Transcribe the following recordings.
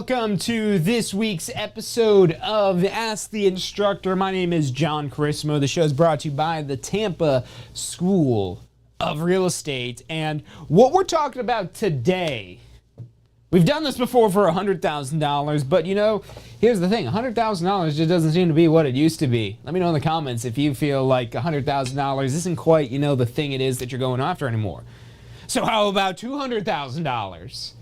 welcome to this week's episode of Ask the Instructor. My name is John Carissimo. The show is brought to you by the Tampa School of Real Estate. And what we're talking about today, we've done this before for $100,000, but you know, here's the thing, $100,000 just doesn't seem to be what it used to be. Let me know in the comments if you feel like $100,000 isn't quite, you know, the thing it is that you're going after anymore. So how about $200,000?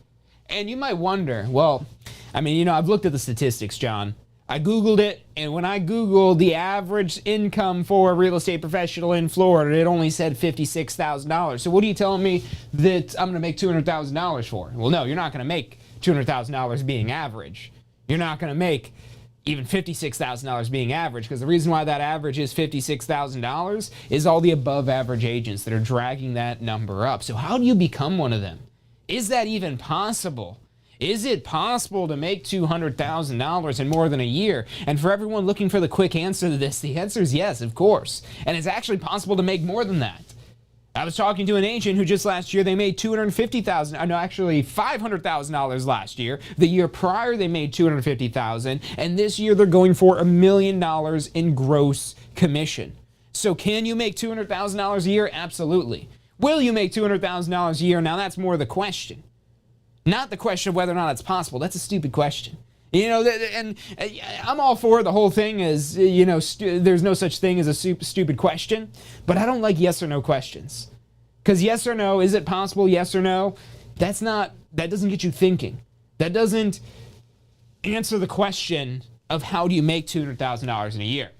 And you might wonder, well, I mean, you know, I've looked at the statistics, John. I Googled it, and when I Googled the average income for a real estate professional in Florida, it only said $56,000. So what are you telling me that I'm going to make $200,000 for? Well, no, you're not going to make $200,000 being average. You're not going to make even $56,000 being average, because the reason why that average is $56,000 is all the above average agents that are dragging that number up. So how do you become one of them? Is that even possible? Is it possible to make $200,000 in more than a year? And for everyone looking for the quick answer to this, the answer is yes, of course. And it's actually possible to make more than that. I was talking to an agent who just last year, they made $500,000 last year. The year prior, they made $250,000. And this year, they're going for $1 million in gross commission. So can you make $200,000 a year? Absolutely. Will you make $200,000 a year? Now, that's more the question. Not the question of whether or not it's possible. That's a stupid question. You know, and I'm all for the whole thing is, you know, there's no such thing as a stupid question. But I don't like yes or no questions. Because yes or no, is it possible? Yes or no? That doesn't get you thinking. That doesn't answer the question of how do you make $200,000 in a year.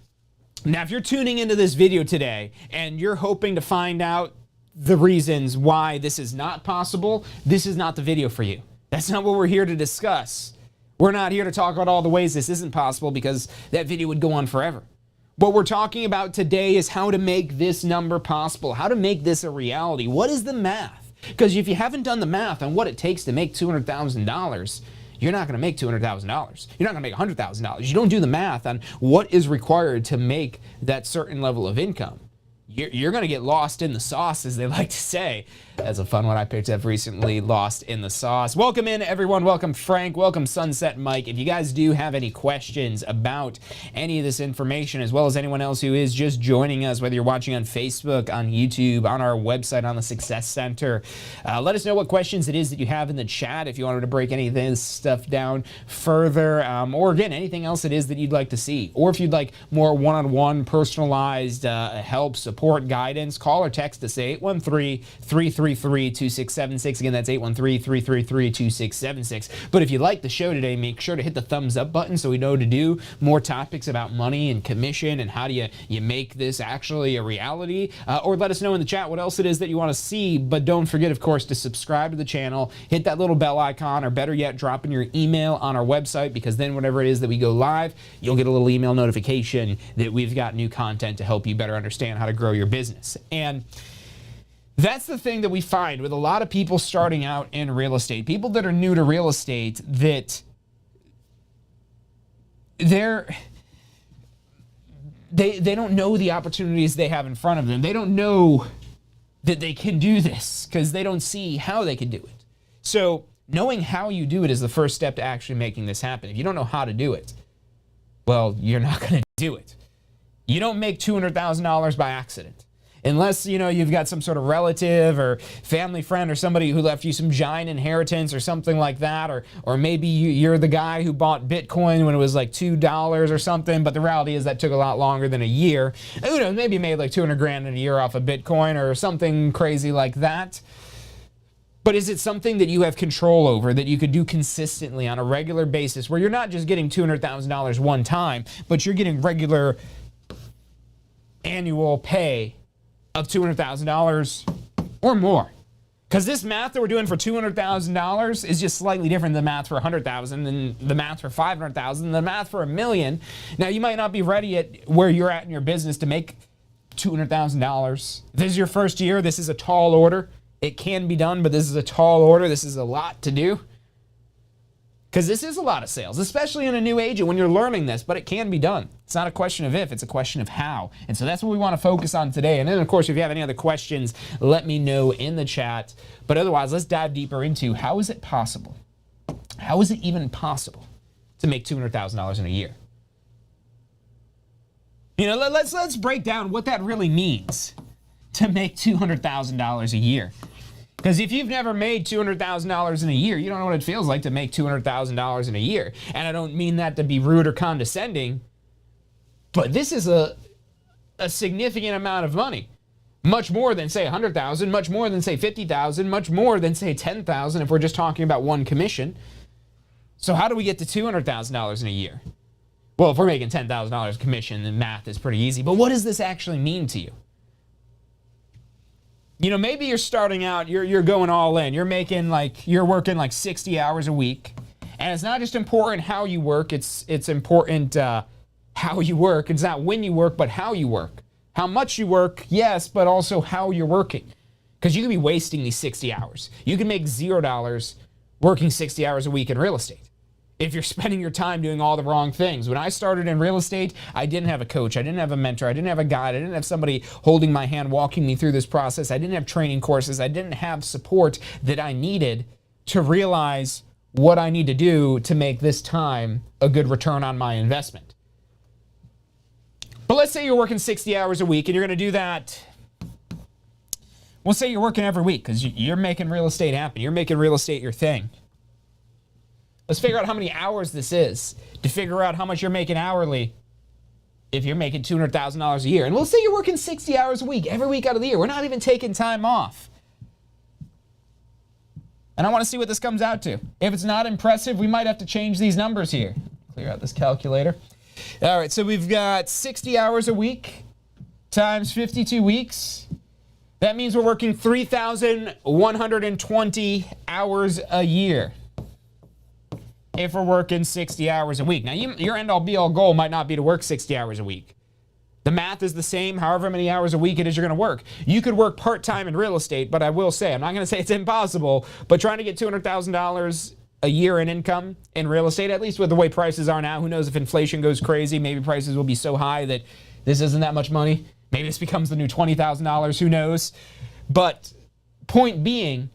Now, if you're tuning into this video today and you're hoping to find out the reasons why this is not possible, this is not the video for you. That's not what we're here to discuss. We're not here to talk about all the ways this isn't possible, because that video would go on forever. What we're talking about today is how to make this number possible, how to make this a reality. What is the math? Because if you haven't done the math on what it takes to make $200,000, you're not going to make $200,000. You're not going to make $100,000. You don't do the math on what is required to make that certain level of income. You're going to get lost in the sauce, as they like to say. That's a fun one I picked up recently, lost in the sauce. Welcome in, everyone. Welcome, Frank. Welcome, Sunset Mike. If you guys do have any questions about any of this information, as well as anyone else who is just joining us, whether you're watching on Facebook, on YouTube, on our website, on the Success Center, let us know what questions it is that you have in the chat if you wanted to break any of this stuff down further, or again, anything else it is that you'd like to see. Or if you'd like more one-on-one personalized help, support, guidance, call or text us at 813-333-2676. Again, that's 813-333-2676. But if you like the show today, make sure to hit the thumbs up button so we know to do more topics about money and commission and how do you make this actually a reality. Or let us know in the chat what else it is that you want to see. But don't forget, of course, to subscribe to the channel, hit that little bell icon, or better yet, drop in your email on our website, because then whenever it is that we go live, you'll get a little email notification that we've got new content to help you better understand how to grow your business. And that's the thing that we find with a lot of people starting out in real estate, people that are new to real estate, that they don't know the opportunities they have in front of them. They don't know that they can do this because they don't see how they can do it. So knowing how you do it is the first step to actually making this happen. If you don't know how to do it, well, you're not going to do it. You don't make $200,000 by accident. Unless, you know, you've got some sort of relative or family friend or somebody who left you some giant inheritance or something like that, or maybe you're the guy who bought Bitcoin when it was like $2 or something, but the reality is that took a lot longer than a year. Who knows, maybe you made like 200 grand in a year off of Bitcoin or something crazy like that. But is it something that you have control over, that you could do consistently on a regular basis, where you're not just getting $200,000 one time, but you're getting regular annual pay of $200,000 or more? Because this math that we're doing for $200,000 is just slightly different than the math for $100,000 and the math for $500,000 and the math for $1 million. Now, you might not be ready at where you're at in your business to make $200,000. This is your first year. This is a tall order. It can be done, but this is a tall order. This is a lot to do. Because this is a lot of sales, especially in a new agent when you're learning this, but it can be done. It's not a question of if, it's a question of how. And so that's what we want to focus on today. And then, of course, if you have any other questions, let me know in the chat. But otherwise, let's dive deeper into how is it possible How is it even possible to make $200,000 in a year? Let's break down what that really means to make $200,000 a year. Because if you've never made $200,000 in a year, you don't know what it feels like to make $200,000 in a year. And I don't mean that to be rude or condescending, but this is a significant amount of money. Much more than, say, $100,000, much more than, say, $50,000, much more than, say, $10,000 if we're just talking about one commission. So how do we get to $200,000 in a year? Well, if we're making $10,000 commission, then math is pretty easy. But what does this actually mean to you? Maybe you're starting out, you're going all in. You're working like 60 hours a week. And it's not just important how you work, it's important how you work. It's not when you work, but how you work. How much you work, yes, but also how you're working. Because you could be wasting these 60 hours. You can make $0 working 60 hours a week in real estate if you're spending your time doing all the wrong things. When I started in real estate, I didn't have a coach. I didn't have a mentor. I didn't have a guide. I didn't have somebody holding my hand, walking me through this process. I didn't have training courses. I didn't have support that I needed to realize what I need to do to make this time a good return on my investment. But let's say you're working 60 hours a week and you're going to do that. We'll say you're working every week because you're making real estate happen. You're making real estate your thing. Let's figure out how many hours this is to figure out how much you're making hourly if you're making $200,000 a year. And we'll say you're working 60 hours a week, every week out of the year. We're not even taking time off. And I want to see what this comes out to. If it's not impressive, we might have to change these numbers here. Clear out this calculator. All right, so we've got 60 hours a week times 52 weeks. That means we're working 3,120 hours a year if we're working 60 hours a week. Now, your end-all be-all goal might not be to work 60 hours a week. The math is the same, however many hours a week it is you're going to work. You could work part-time in real estate, but I will say, I'm not going to say it's impossible, but trying to get $200,000 a year in income in real estate, at least with the way prices are now, who knows if inflation goes crazy, maybe prices will be so high that this isn't that much money. Maybe this becomes the new $20,000, who knows? But point being,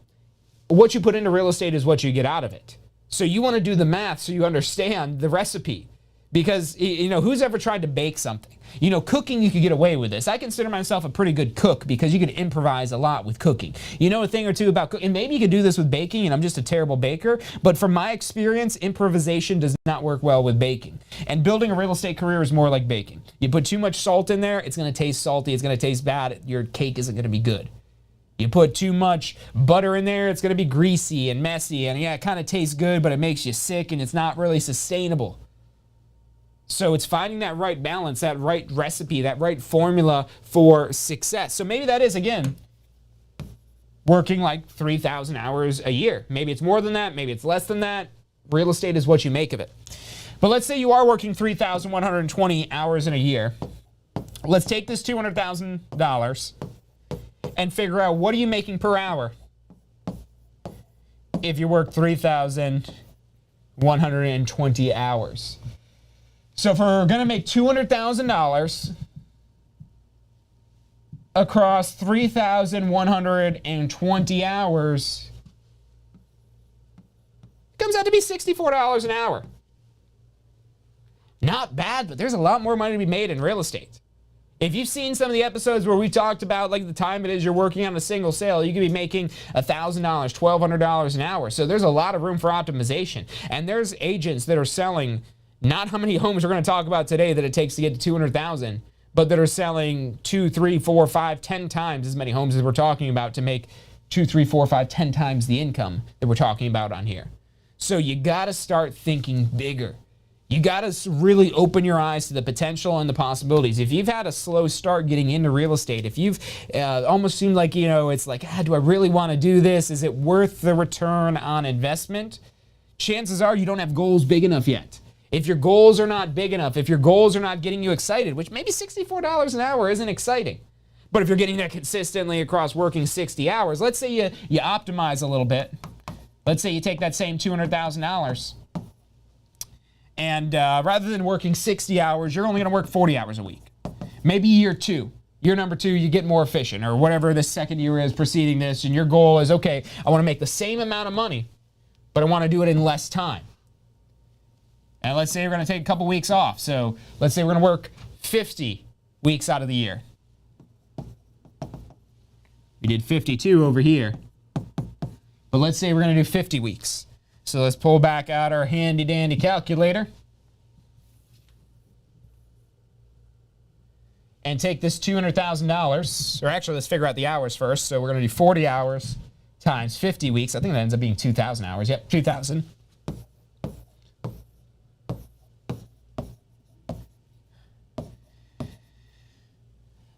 what you put into real estate is what you get out of it. So you want to do the math so you understand the recipe. Because, who's ever tried to bake something? Cooking, you could get away with this. I consider myself a pretty good cook because you could improvise a lot with cooking. You know a thing or two about cooking. And maybe you could do this with baking, and I'm just a terrible baker. But from my experience, improvisation does not work well with baking. And building a real estate career is more like baking. You put too much salt in there, it's going to taste salty. It's going to taste bad. Your cake isn't going to be good. You put too much butter in there, it's going to be greasy and messy. And yeah, it kind of tastes good, but it makes you sick, and it's not really sustainable. So it's finding that right balance, that right recipe, that right formula for success. So maybe that is, again, working like 3,000 hours a year. Maybe it's more than that. Maybe it's less than that. Real estate is what you make of it. But let's say you are working 3,120 hours in a year. Let's take this $200,000 and figure out what are you making per hour if you work 3,120 hours. So if we're going to make $200,000 across 3,120 hours, it comes out to be $64 an hour. Not bad, but there's a lot more money to be made in real estate. If you've seen some of the episodes where we talked about like the time it is you're working on a single sale, you could be making $1,000, $1,200 an hour. So there's a lot of room for optimization. And there's agents that are selling not how many homes we're going to talk about today that it takes to get to 200,000, but that are selling 2, 3, 4, 5, 10 times as many homes as we're talking about to make 2, 3, 4, 5, 10 times the income that we're talking about on here. So you got to start thinking bigger. You got to really open your eyes to the potential and the possibilities. If you've had a slow start getting into real estate, if you've almost seemed like, it's like, do I really want to do this? Is it worth the return on investment? Chances are you don't have goals big enough yet. If your goals are not big enough, if your goals are not getting you excited, which maybe $64 an hour isn't exciting, but if you're getting that consistently across working 60 hours, let's say you optimize a little bit. Let's say you take that same $200,000 and rather than working 60 hours, you're only going to work 40 hours a week. Maybe year number 2, you get more efficient or whatever the second year is preceding this, and your goal is, okay, I want to make the same amount of money, but I want to do it in less time. And let's say we're going to take a couple weeks off. So let's say we're going to work 50 weeks out of the year. We did 52 over here. But let's say we're going to do 50 weeks. So let's pull back out our handy dandy calculator. And take this $200,000, or actually let's figure out the hours first. So we're going to do 40 hours times 50 weeks. I think that ends up being 2,000 hours. Yep, 2,000.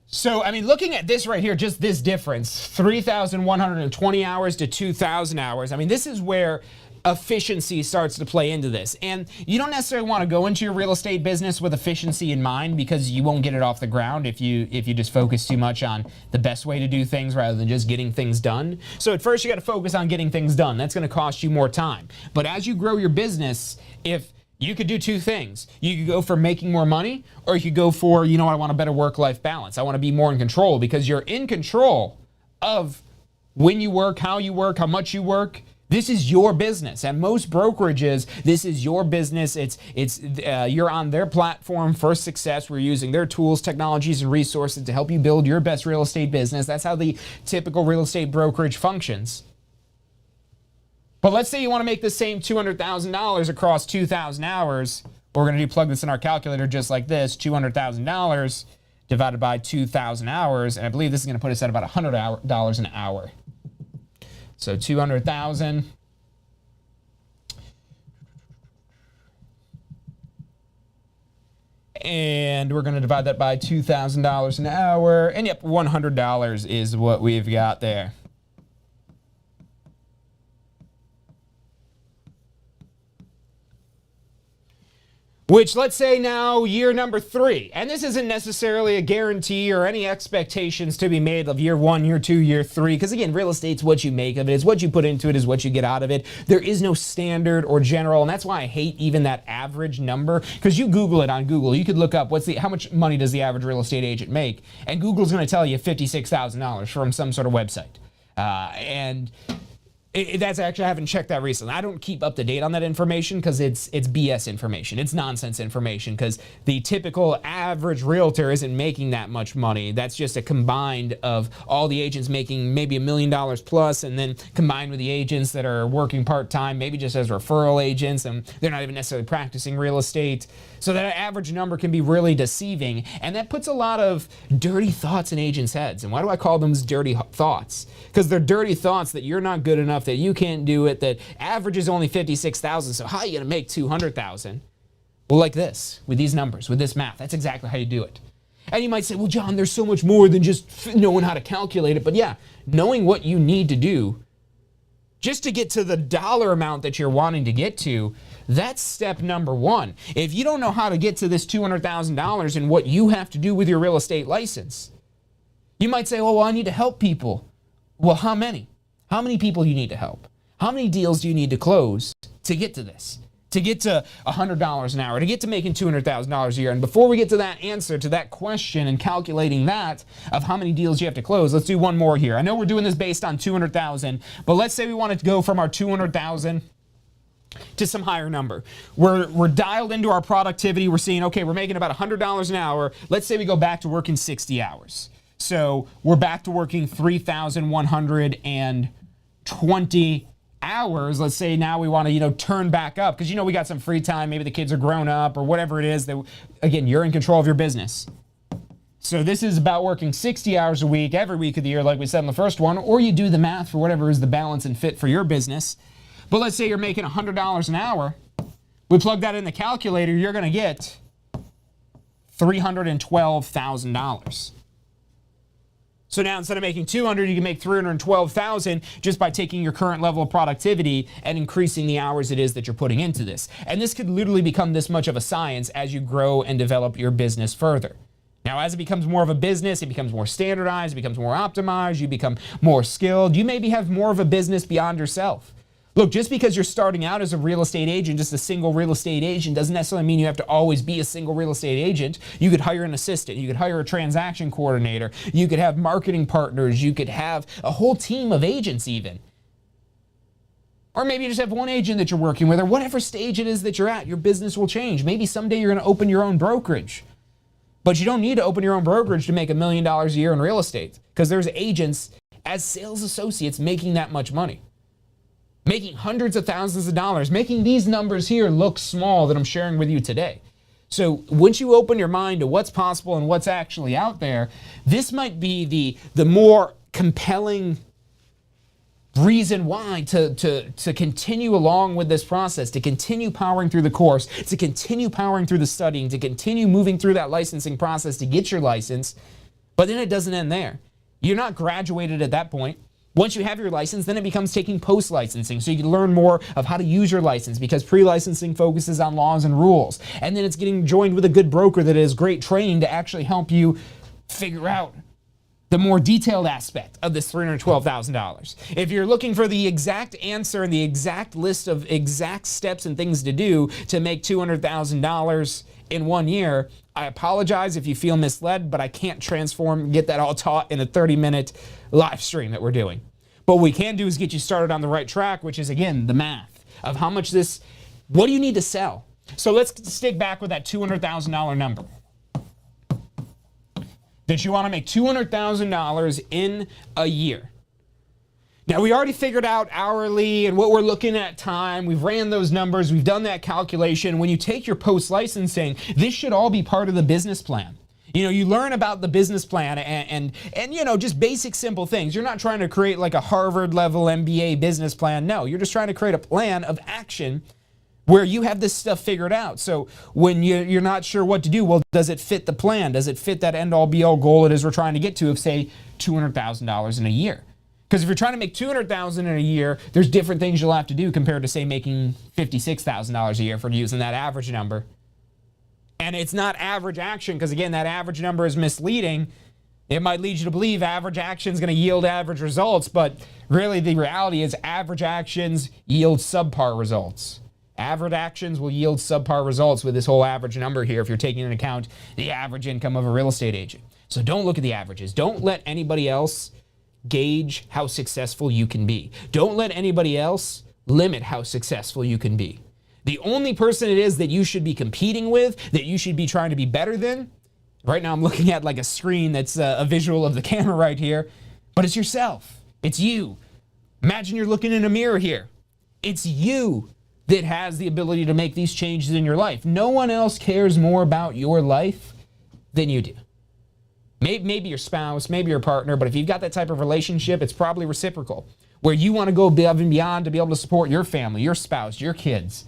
So, I mean, looking at this right here, just this difference, 3,120 hours to 2,000 hours. I mean, this is where efficiency starts to play into this. And you don't necessarily want to go into your real estate business with efficiency in mind, because you won't get it off the ground if you just focus too much on the best way to do things rather than just getting things done. So at first you got to focus on getting things done. That's going to cost you more time. But as you grow your business, if you could do two things. You could go for making more money, or you could go for, you know, I want a better work-life balance. I want to be more in control, because you're in control of when you work, how much you work. This is your business. At most brokerages, this is your business. You're on their platform for success. We're using their tools, technologies, and resources to help you build your best real estate business. That's how the typical real estate brokerage functions. But let's say you want to make the same $200,000 across 2,000 hours. We're going to plug this in our calculator just like this, $200,000 divided by 2,000 hours. And I believe this is going to put us at about $100 an hour. So 200,000. And we're going to divide that by $2,000 an hour. And yep, $100 is what we've got there. Which, let's say now, year number 3. And this isn't necessarily a guarantee or any expectations to be made of year 1, year 2, year 3. Because again, real estate's what you make of it. It's what you put into it is what you get out of it. There is no standard or general. And that's why I hate even that average number. Because you Google it on Google. You could look up how much money does the average real estate agent make. And Google's going to tell you $56,000 from some sort of website. That's actually, I haven't checked that recently. I don't keep up to date on that information because it's BS information. It's nonsense information, because the typical average realtor isn't making that much money. That's just a combined of all the agents making maybe $1 million plus, and then combined with the agents that are working part-time, maybe just as referral agents, and they're not even necessarily practicing real estate. So that average number can be really deceiving, and that puts a lot of dirty thoughts in agents' heads. And why do I call them dirty thoughts? Because they're dirty thoughts that you're not good enough, that you can't do it, that average is only 56,000, so how are you going to make 200,000? Well, like this, with these numbers, with this math, that's exactly how you do it. And you might say, well, John, there's so much more than just knowing how to calculate it. But yeah, knowing what you need to do just to get to the dollar amount that you're wanting to get to, that's step number 1. If you don't know how to get to this $200,000 and what you have to do with your real estate license, you might say, well, I need to help people. Well, how many? How many people do you need to help? How many deals do you need to close to get to this? To get to $100 an hour, to get to making $200,000 a year? And before we get to that answer to that question and calculating that of how many deals you have to close, let's do one more here. I know we're doing this based on 200,000, but let's say we wanted to go from our 200,000 to some higher number. We're dialed into our productivity. We're seeing, okay, we're making about $100 an hour. Let's say we go back to working 60 hours. So we're back to working 3,120 hours. Let's say now we want to, turn back up because, we got some free time. Maybe the kids are grown up or whatever it is. That, again, you're in control of your business. So this is about working 60 hours a week, every week of the year, like we said in the first one, or you do the math for whatever is the balance and fit for your business. But let's say you're making $100 an hour. We plug that in the calculator, you're going to get $312,000. So now instead of making 200, you can make 312,000 just by taking your current level of productivity and increasing the hours it is that you're putting into this. And this could literally become this much of a science as you grow and develop your business further. Now, as it becomes more of a business, it becomes more standardized, it becomes more optimized, you become more skilled, you maybe have more of a business beyond yourself. Look, just because you're starting out as a real estate agent, just a single real estate agent, doesn't necessarily mean you have to always be a single real estate agent. You could hire an assistant. You could hire a transaction coordinator. You could have marketing partners. You could have a whole team of agents even. Or maybe you just have one agent that you're working with, or whatever stage it is that you're at, your business will change. Maybe someday you're going to open your own brokerage. But you don't need to open your own brokerage to make $1 million a year in real estate, because there's agents as sales associates making that much money, making hundreds of thousands of dollars, making these numbers here look small that I'm sharing with you today. So once you open your mind to what's possible and what's actually out there, this might be the more compelling reason why to continue along with this process, to continue powering through the course, to continue powering through the studying, to continue moving through that licensing process to get your license. But then it doesn't end there. You're not graduated at that point. Once you have your license, then it becomes taking post-licensing, so you can learn more of how to use your license, because pre-licensing focuses on laws and rules. And then it's getting joined with a good broker that has great training to actually help you figure out the more detailed aspect of this $312,000. If you're looking for the exact answer and the exact list of exact steps and things to do to make $200,000 in 1 year, I apologize if you feel misled, but I can't get that all taught in a 30-minute live stream that we're doing. But what we can do is get you started on the right track, which is, again, the math of how much what do you need to sell? So let's stick back with that $200,000 number. That you want to make $200,000 in a year. Now, we already figured out hourly and what we're looking at time. We've ran those numbers. We've done that calculation. When you take your post-licensing, this should all be part of the business plan. You learn about the business plan and just basic, simple things. You're not trying to create like a Harvard-level MBA business plan. No, you're just trying to create a plan of action where you have this stuff figured out. So when you're not sure what to do, well, does it fit the plan? Does it fit that end-all, be-all goal it is we're trying to get to of, say, $200,000 in a year? Because if you're trying to make $200,000 in a year, there's different things you'll have to do compared to, say, making $56,000 a year for using that average number. And it's not average action, because, again, that average number is misleading. It might lead you to believe average action is going to yield average results, but really the reality is average actions yield subpar results. Average actions will yield subpar results with this whole average number here if you're taking into account the average income of a real estate agent. So don't look at the averages. Don't let anybody else gauge how successful you can be. Don't let anybody else limit how successful you can be. The only person it is that you should be competing with, that you should be trying to be better than, right now I'm looking at like a screen that's a visual of the camera right here, but it's yourself. It's you. Imagine you're looking in a mirror here. It's you that has the ability to make these changes in your life. No one else cares more about your life than you do. Maybe your spouse, maybe your partner, but if you've got that type of relationship, it's probably reciprocal, where you want to go above and beyond to be able to support your family, your spouse, your kids,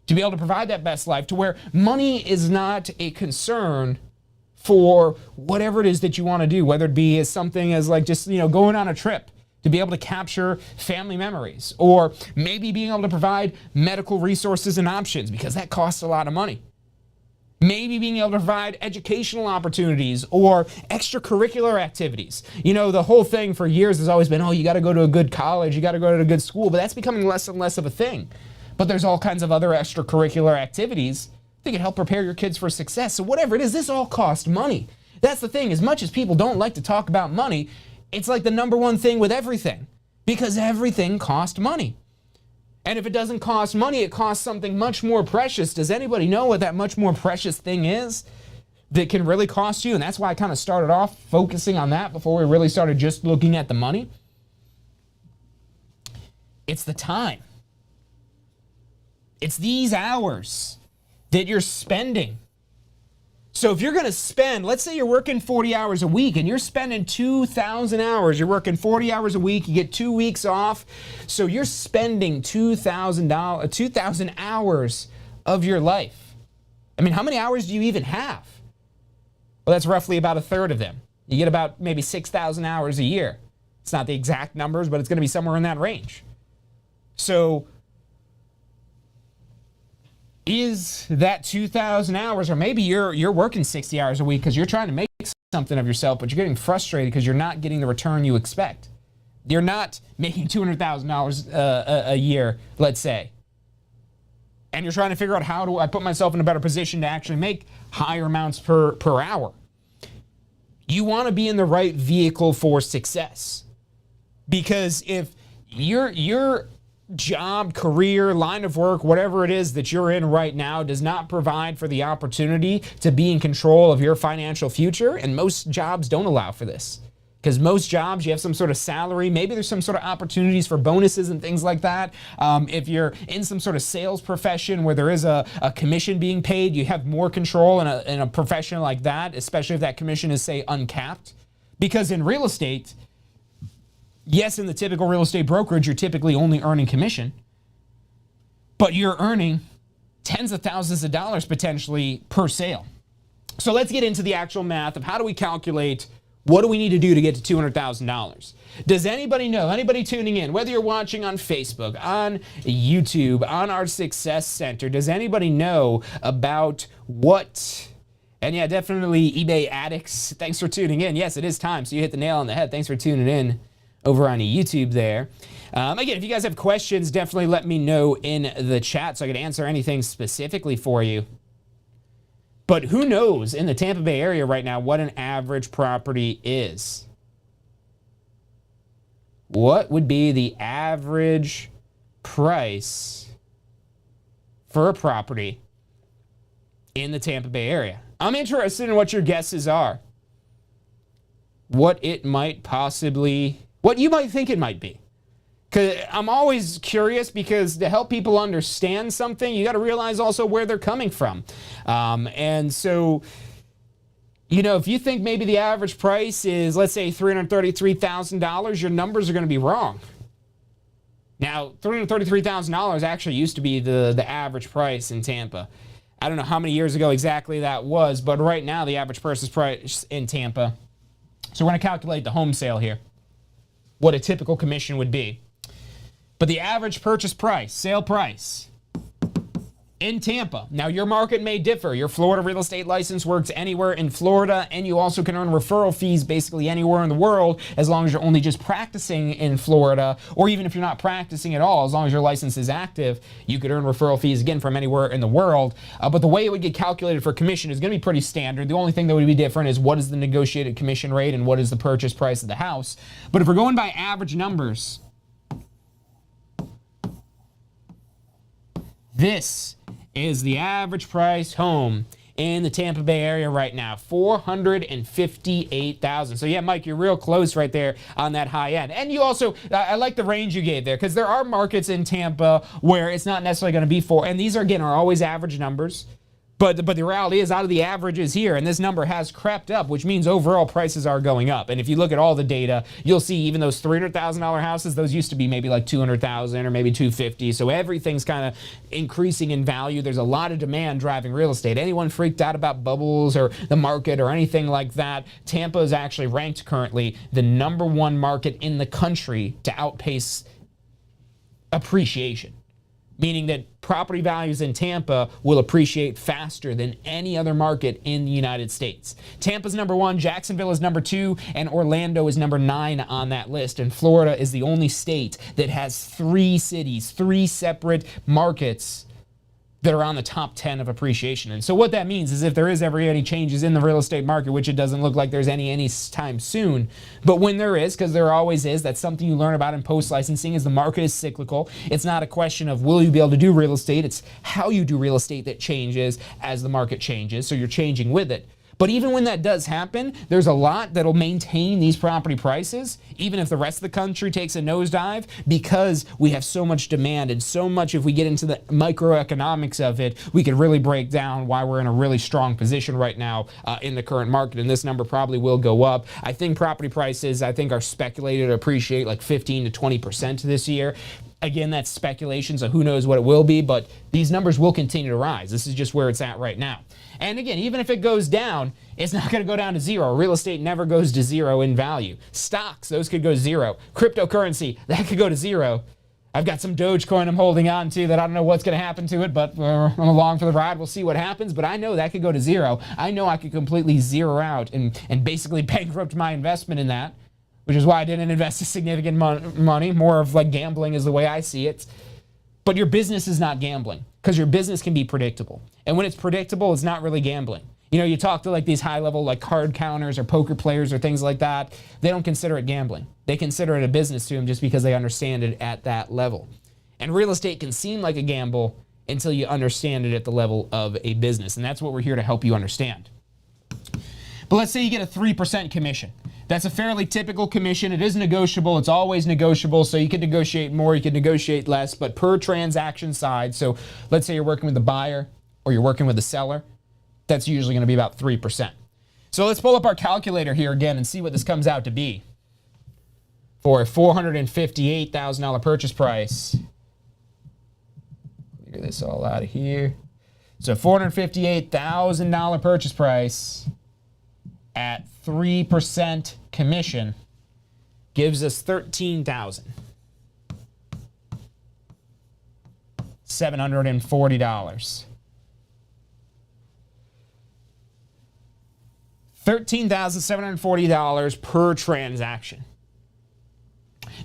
to be able to provide that best life, to where money is not a concern for whatever it is that you want to do, whether it be as something as like just, going on a trip, to be able to capture family memories, or maybe being able to provide medical resources and options, because that costs a lot of money. Maybe being able to provide educational opportunities or extracurricular activities. The whole thing for years has always been, you got to go to a good college, you got to go to a good school, but that's becoming less and less of a thing. But there's all kinds of other extracurricular activities that can help prepare your kids for success. So whatever it is, this all costs money. That's the thing. As much as people don't like to talk about money, it's like the number one thing with everything, because everything costs money. And if it doesn't cost money, it costs something much more precious. Does anybody know what that much more precious thing is that can really cost you? And that's why I kind of started off focusing on that before we really started just looking at the money. It's the time. It's these hours that you're spending. So if you're going to spend, let's say you're working 40 hours a week and you're spending 2,000 hours. You're working 40 hours a week. You get 2 weeks off. So you're spending 2,000 hours of your life. I mean, how many hours do you even have? Well, that's roughly about a third of them. You get about maybe 6,000 hours a year. It's not the exact numbers, but it's going to be somewhere in that range. So is that 2,000 hours, or maybe you're working 60 hours a week because you're trying to make something of yourself, but you're getting frustrated because you're not getting the return you expect. You're not making $200,000 a year, let's say. And you're trying to figure out, how do I put myself in a better position to actually make higher amounts per hour? You want to be in the right vehicle for success. Because if you're job, career, line of work, whatever it is that you're in right now does not provide for the opportunity to be in control of your financial future, and most jobs don't allow for this. Because most jobs, you have some sort of salary. Maybe there's some sort of opportunities for bonuses and things like that. If you're in some sort of sales profession where there is a commission being paid, you have more control in a profession like that, especially if that commission is, say, uncapped. Because in real estate, yes, in the typical real estate brokerage, you're typically only earning commission, but you're earning tens of thousands of dollars potentially per sale. So let's get into the actual math of how do we calculate what do we need to do to get to $200,000? Does anybody know, anybody tuning in, whether you're watching on Facebook, on YouTube, on our Success Center, does anybody know about what, and yeah, definitely eBay addicts, thanks for tuning in. Yes, it is time, so you hit the nail on the head. Thanks for tuning in over on YouTube there. Again, if you guys have questions, definitely let me know in the chat so I can answer anything specifically for you. But who knows in the Tampa Bay area right now what an average property is? What would be the average price for a property in the Tampa Bay area? I'm interested in what your guesses are. What it might possibly, what you might think it might be. Because I'm always curious, because to help people understand something, you got to realize also where they're coming from. And so, you know, if you think maybe the average price is, let's say, $333,000, your numbers are going to be wrong. Now, $333,000 actually used to be the average price in Tampa. I don't know how many years ago exactly that was, but right now the average purchase price in Tampa. So we're going to calculate the home sale here, what a typical commission would be. But the average purchase price, sale price in Tampa. Now, your market may differ. Your Florida real estate license works anywhere in Florida, and you also can earn referral fees basically anywhere in the world as long as you're only just practicing in Florida, or even if you're not practicing at all, as long as your license is active, you could earn referral fees again from anywhere in the world. But the way it would get calculated for commission is going to be pretty standard. The only thing that would be different is what is the negotiated commission rate and what is the purchase price of the house. But if we're going by average numbers, this is the average price home in the Tampa Bay area right now, $458,000. So yeah, Mike, you're real close right there on that high end. And you also, I like the range you gave there, because there are markets in Tampa where it's not necessarily going to be and these are, again, are always average numbers. But the reality is, out of the averages here, and this number has crept up, which means overall prices are going up. And if you look at all the data, you'll see even those $300,000 houses, those used to be maybe like $200,000 or maybe $250,000. So everything's kind of increasing in value. There's a lot of demand driving real estate. Anyone freaked out about bubbles or the market or anything like that, Tampa is actually ranked currently the #1 market in the country to outpace appreciation. Meaning that property values in Tampa will appreciate faster than any other market in the United States. Tampa's #1, Jacksonville is #2, and Orlando is #9 on that list. And Florida is the only state that has 3 cities, 3 separate markets that are on the top 10 of appreciation. And so what that means is if there is ever any changes in the real estate market, which it doesn't look like there's any time soon, but when there is, because there always is, that's something you learn about in post-licensing, is the market is cyclical. It's not a question of will you be able to do real estate, it's how you do real estate that changes as the market changes, so you're changing with it. But even when that does happen, there's a lot that'll maintain these property prices, even if the rest of the country takes a nosedive, because we have so much demand and so much. If we get into the microeconomics of it, we can really break down why we're in a really strong position right now in the current market. And this number probably will go up. I think property prices, are speculated to appreciate like 15 to 20% this year. Again, that's speculation, so who knows what it will be, but these numbers will continue to rise. This is just where it's at right now. And again, even if it goes down, it's not going to go down to zero. Real estate never goes to zero in value. Stocks, those could go zero. Cryptocurrency, that could go to zero. I've got some Dogecoin I'm holding on to that I don't know what's going to happen to it, but I'm along for the ride. We'll see what happens, but I know that could go to zero. I know I could completely zero out and basically bankrupt my investment in that, which is why I didn't invest a significant money. More of like gambling is the way I see it. But your business is not gambling, because your business can be predictable. And when it's predictable, it's not really gambling. You know, you talk to like these high-level like card counters or poker players or things like that, they don't consider it gambling. They consider it a business to them just because they understand it at that level. And real estate can seem like a gamble until you understand it at the level of a business. And that's what we're here to help you understand. But let's say you get a 3% commission. That's a fairly typical commission. It is negotiable. It's always negotiable. So you can negotiate more, you can negotiate less, but per transaction side. So let's say you're working with the buyer or you're working with the seller. That's usually going to be about 3%. So let's pull up our calculator here again and see what this comes out to be. For a $458,000 purchase price. Clear this all out of here. So $458,000 purchase price at 3% commission gives us $13,740. $13,740 per transaction.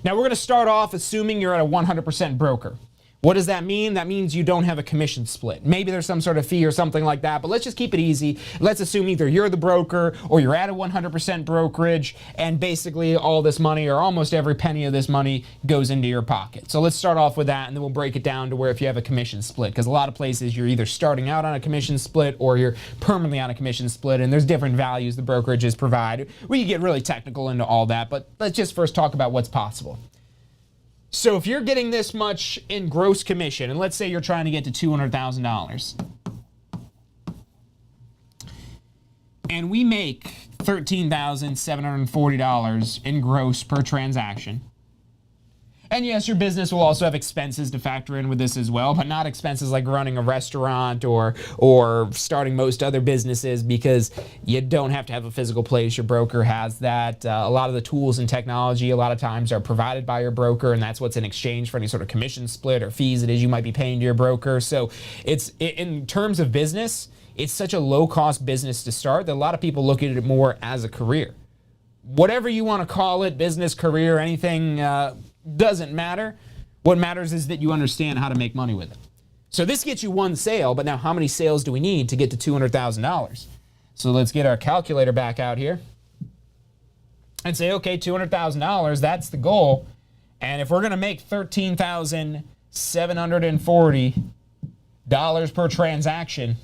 Now we're going to start off assuming you're at a 100% broker. What does that mean? That means you don't have a commission split. Maybe there's some sort of fee or something like that, but let's just keep it easy. Let's assume either you're the broker or you're at a 100% brokerage, and basically all this money or almost every penny of this money goes into your pocket. So let's start off with that, and then we'll break it down to where if you have a commission split, because a lot of places you're either starting out on a commission split or you're permanently on a commission split, and there's different values the brokerages provide. We can get really technical into all that, but let's just first talk about what's possible. So if you're getting this much in gross commission, and let's say you're trying to get to $200,000, and we make $13,740 in gross per transaction. And yes, your business will also have expenses to factor in with this as well, but not expenses like running a restaurant or starting most other businesses, because you don't have to have a physical place. Your broker has that. A lot of the tools and technology a lot of times are provided by your broker, and that's what's in exchange for any sort of commission split or fees it is you might be paying to your broker. So in terms of business, it's such a low-cost business to start that a lot of people look at it more as a career. Whatever you want to call it, business, career, anything, doesn't matter. What matters is that you understand how to make money with it. So this gets you one sale, but now how many sales do we need to get to $200,000? So let's get our calculator back out here and say, okay, $200,000, that's the goal. And if we're going to make $13,740 per transaction,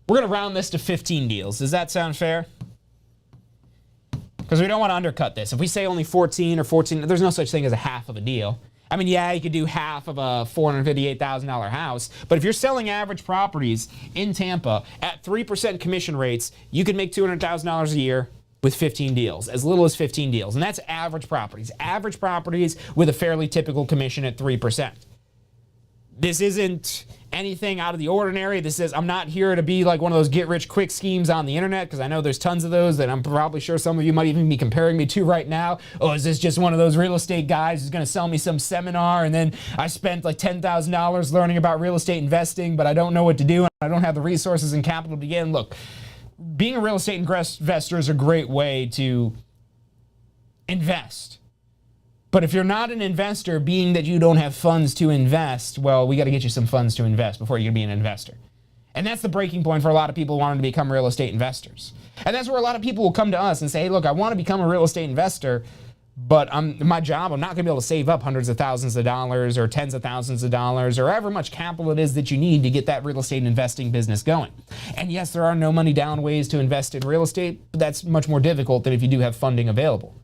we're going to round this to 15 deals. Does that sound fair? Because we don't want to undercut this. If we say only 14 or 14, there's no such thing as a half of a deal. I mean, yeah, you could do half of a $458,000 house, but if you're selling average properties in Tampa at 3% commission rates, you could make $200,000 a year with 15 deals, as little as 15 deals. And that's average properties. Average properties with a fairly typical commission at 3%. This isn't anything out of the ordinary. This is, I'm not here to be like one of those get-rich-quick schemes on the internet, because I know there's tons of those that I'm probably sure some of you might even be comparing me to right now. Oh, is this just one of those real estate guys who's going to sell me some seminar, and then I spent like $10,000 learning about real estate investing, but I don't know what to do, and I don't have the resources and capital to begin? Look, being a real estate investor is a great way to invest. But if you're not an investor, being that you don't have funds to invest, well, we got to get you some funds to invest before you can be an investor. And that's the breaking point for a lot of people wanting to become real estate investors. And that's where a lot of people will come to us and say, hey, look, I want to become a real estate investor, but my job, I'm not going to be able to save up hundreds of thousands of dollars or tens of thousands of dollars or however much capital it is that you need to get that real estate investing business going. And yes, there are no money down ways to invest in real estate, but that's much more difficult than if you do have funding available.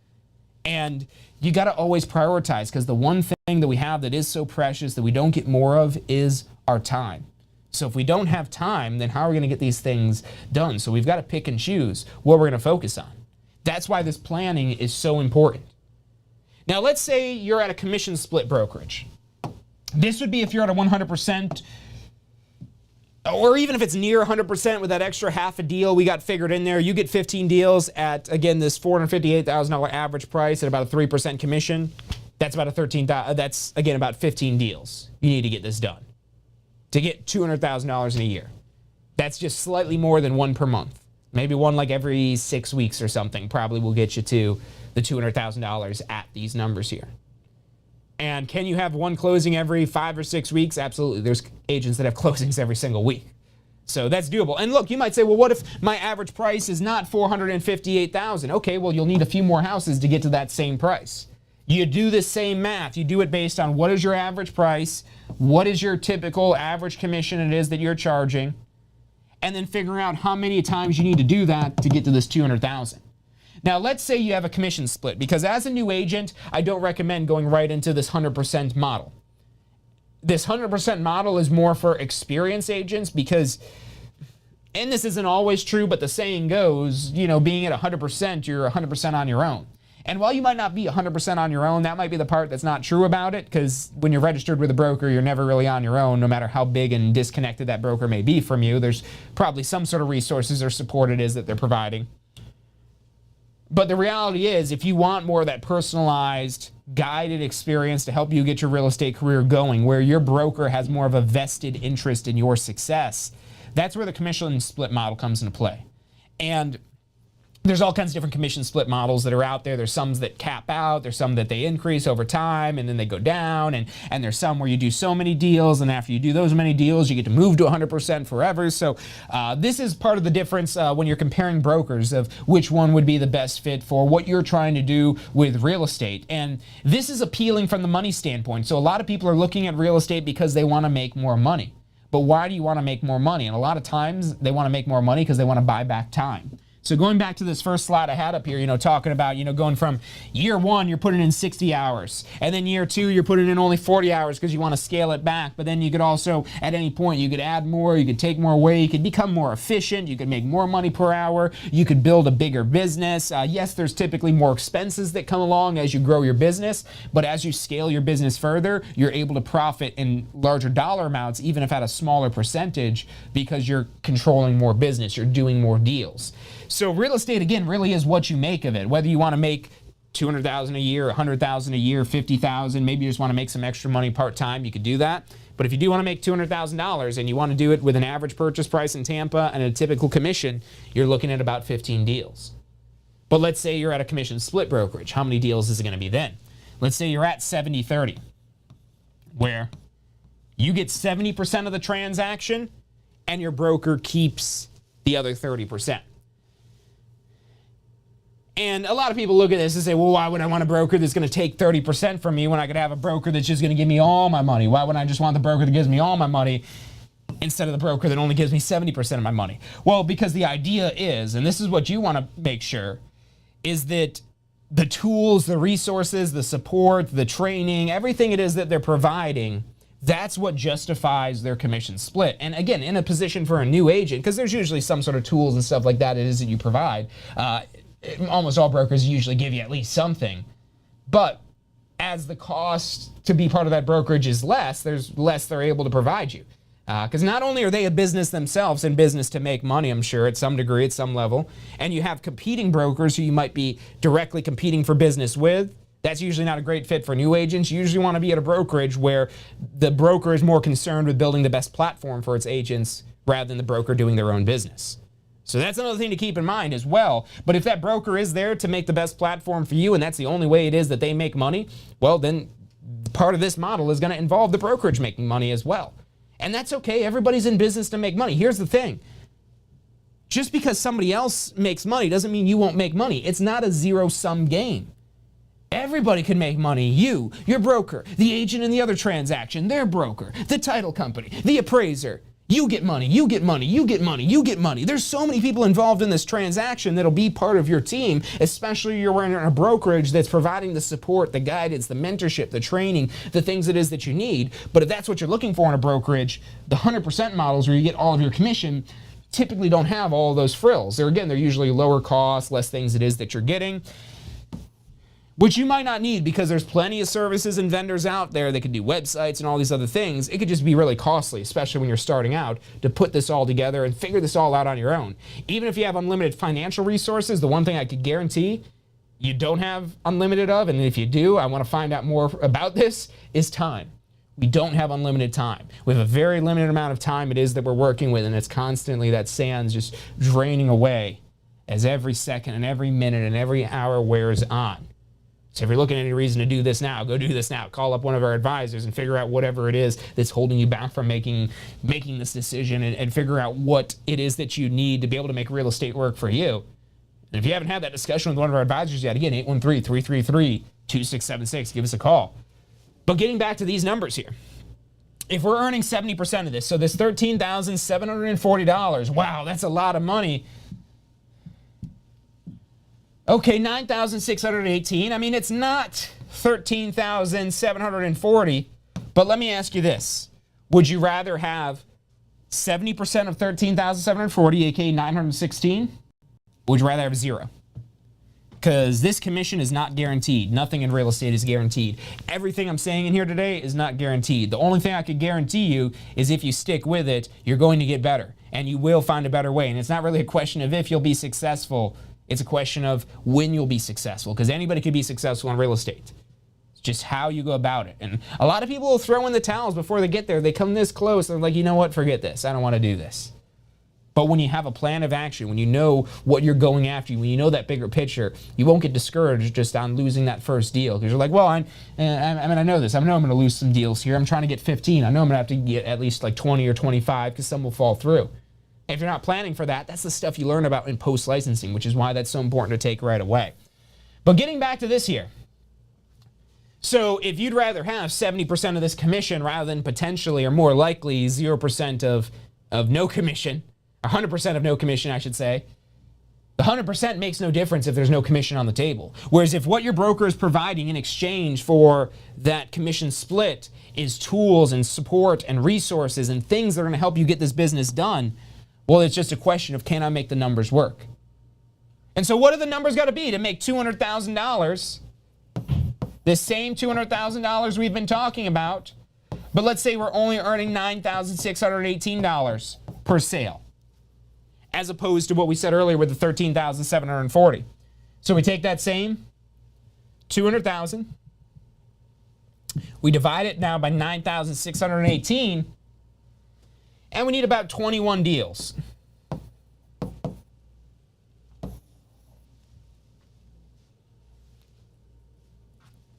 And you got to always prioritize, because the one thing that we have that is so precious that we don't get more of is our time. So if we don't have time, then how are we going to get these things done? So we've got to pick and choose what we're going to focus on. That's why this planning is so important. Now, let's say you're at a commission split brokerage. This would be if you're at a 100%, or even if it's near 100% with that extra half a deal we got figured in there. You get 15 deals at, again, this $458,000 average price at about a 3% commission. That's about that's again about 15 deals you need to get this done to get $200,000 in a year. That's just slightly more than one per month. Maybe one like every 6 weeks or something probably will get you to the $200,000 at these numbers here. And can you have one closing every 5 or 6 weeks? Absolutely. There's agents that have closings every single week. So that's doable. And look, you might say, well, what if my average price is not $458,000? Okay, well, you'll need a few more houses to get to that same price. You do the same math. You do it based on what is your average price, what is your typical average commission it is that you're charging, and then figuring out how many times you need to do that to get to this $200,000. Now, let's say you have a commission split, because as a new agent, I don't recommend going right into this 100% model. This 100% model is more for experienced agents because, and this isn't always true, but the saying goes, you know, being at 100%, you're 100% on your own. And while you might not be 100% on your own, that might be the part that's not true about it, because when you're registered with a broker, you're never really on your own, no matter how big and disconnected that broker may be from you. There's probably some sort of resources or support it is that they're providing. But the reality is, if you want more of that personalized, guided experience to help you get your real estate career going, where your broker has more of a vested interest in your success, that's where the commission split model comes into play. And there's all kinds of different commission split models that are out there. There's some that cap out. There's some that they increase over time and then they go down. And there's some where you do so many deals, and after you do those many deals, you get to move to 100% forever. So this is part of the difference when you're comparing brokers of which one would be the best fit for what you're trying to do with real estate. And this is appealing from the money standpoint. So a lot of people are looking at real estate because they want to make more money. But why do you want to make more money? And a lot of times they want to make more money because they want to buy back time. So going back to this first slide I had up here, you know, talking about, you know, going from year one, you're putting in 60 hours. And then year two, you're putting in only 40 hours because you want to scale it back. But then you could also, at any point, you could add more, you could take more away, you could become more efficient, you could make more money per hour, you could build a bigger business. Yes, there's typically more expenses that come along as you grow your business. But as you scale your business further, you're able to profit in larger dollar amounts, even if at a smaller percentage, because you're controlling more business, you're doing more deals. So real estate, again, really is what you make of it. Whether you want to make $200,000 a year, $100,000 a year, $50,000, maybe you just want to make some extra money part-time, you could do that. But if you do want to make $200,000 and you want to do it with an average purchase price in Tampa and a typical commission, you're looking at about 15 deals. But let's say you're at a commission split brokerage. How many deals is it going to be then? Let's say you're at 70-30, where you get 70% of the transaction and your broker keeps the other 30%. And a lot of people look at this and say, well, why would I want a broker that's going to take 30% from me when I could have a broker that's just going to give me all my money? Why would I just want the broker that gives me all my money instead of the broker that only gives me 70% of my money? Well, because the idea is, and this is what you want to make sure, is that the tools, the resources, the support, the training, everything it is that they're providing, that's what justifies their commission split. And again, in a position for a new agent, because there's usually some sort of tools and stuff like that it is that you provide, almost all brokers usually give you at least something. But as the cost to be part of that brokerage is less, there's less they're able to provide you. Because not only are they a business themselves, in business to make money, I'm sure, at some degree, at some level, and you have competing brokers who you might be directly competing for business with. That's usually not a great fit for new agents. You usually want to be at a brokerage where the broker is more concerned with building the best platform for its agents rather than the broker doing their own business. So that's another thing to keep in mind as well. But if that broker is there to make the best platform for you, and that's the only way it is that they make money, well, then part of this model is going to involve the brokerage making money as well. And that's okay. Everybody's in business to make money. Here's the thing. Just because somebody else makes money doesn't mean you won't make money. It's not a zero-sum game. Everybody can make money. You, your broker, the agent in the other transaction, their broker, the title company, the appraiser. You get money, you get money, you get money, you get money. There's so many people involved in this transaction that'll be part of your team, especially if you're in a brokerage that's providing the support, the guidance, the mentorship, the training, the things it is that you need. But if that's what you're looking for in a brokerage, the 100% models where you get all of your commission typically don't have all of those frills. They're usually lower cost, less things it is that you're getting, which you might not need because there's plenty of services and vendors out there that can do websites and all these other things. It could just be really costly, especially when you're starting out, to put this all together and figure this all out on your own. Even if you have unlimited financial resources, the one thing I could guarantee you don't have unlimited of, and if you do, I want to find out more about this, is time. We don't have unlimited time. We have a very limited amount of time it is that we're working with, and it's constantly that sand's just draining away as every second and every minute and every hour wears on. So if you're looking at any reason to do this now, go do this now. Call up one of our advisors and figure out whatever it is that's holding you back from making this decision, and figure out what it is that you need to be able to make real estate work for you. And if you haven't had that discussion with one of our advisors yet, again, 813-333-2787. 2676. Give us a call. But getting back to these numbers here. If we're earning 70% of this, so this $13,740, wow, that's a lot of money. Okay, 9,618. I mean, it's not 13,740, but let me ask you this. Would you rather have 70% of 13,740, aka 916? Or would you rather have zero? Because this commission is not guaranteed. Nothing in real estate is guaranteed. Everything I'm saying in here today is not guaranteed. The only thing I could guarantee you is if you stick with it, you're going to get better. And you will find a better way. And it's not really a question of if you'll be successful. It's a question of when you'll be successful. Because anybody could be successful in real estate. It's just how you go about it. And a lot of people will throw in the towels before they get there. They come this close and they're like, you know what, forget this. I don't want to do this. But when you have a plan of action, when you know what you're going after, when you know that bigger picture, you won't get discouraged just on losing that first deal. Because you're like, well, I know this. I know I'm going to lose some deals here. I'm trying to get 15. I know I'm going to have to get at least like 20 or 25 because some will fall through. If you're not planning for that, that's the stuff you learn about in post-licensing, which is why that's so important to take right away. But getting back to this here. So if you'd rather have 70% of this commission rather than potentially or more likely 0% of no commission, 100% of no commission, I should say, the 100% makes no difference if there's no commission on the table. Whereas if what your broker is providing in exchange for that commission split is tools and support and resources and things that are going to help you get this business done, well, it's just a question of can I make the numbers work? And so what are the numbers got to be to make $200,000? This same $200,000 we've been talking about, but let's say we're only earning $9,618 per sale, as opposed to what we said earlier with the $13,740. So we take that same $200,000, we divide it now by 9,618, and we need about 21 deals.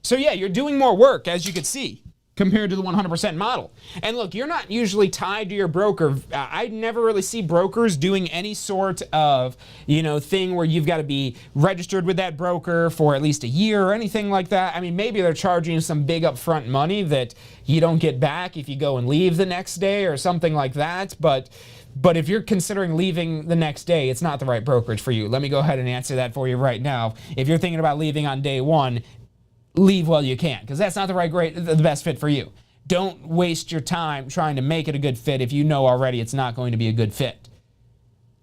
So yeah, you're doing more work, as you could see, compared to the 100% model. And look, you're not usually tied to your broker. I never really see brokers doing any sort of, thing where you've got to be registered with that broker for at least a year or anything like that. I mean, maybe they're charging you some big upfront money that you don't get back if you go and leave the next day or something like that. But if you're considering leaving the next day, it's not the right brokerage for you. Let me go ahead and answer that for you right now. If you're thinking about leaving on day one, leave while you can, because that's not the best fit for you. Don't waste your time trying to make it a good fit if you know already it's not going to be a good fit.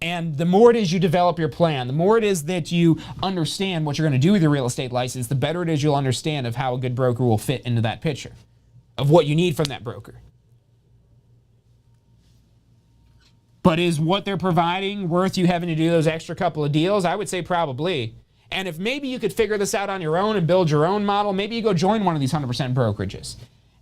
And the more it is you develop your plan, the more it is that you understand what you're going to do with your real estate license, the better it is you'll understand of how a good broker will fit into that picture, of what you need from that broker. But is what they're providing worth you having to do those extra couple of deals? I would say probably. And if maybe you could figure this out on your own and build your own model, maybe you go join one of these 100% brokerages.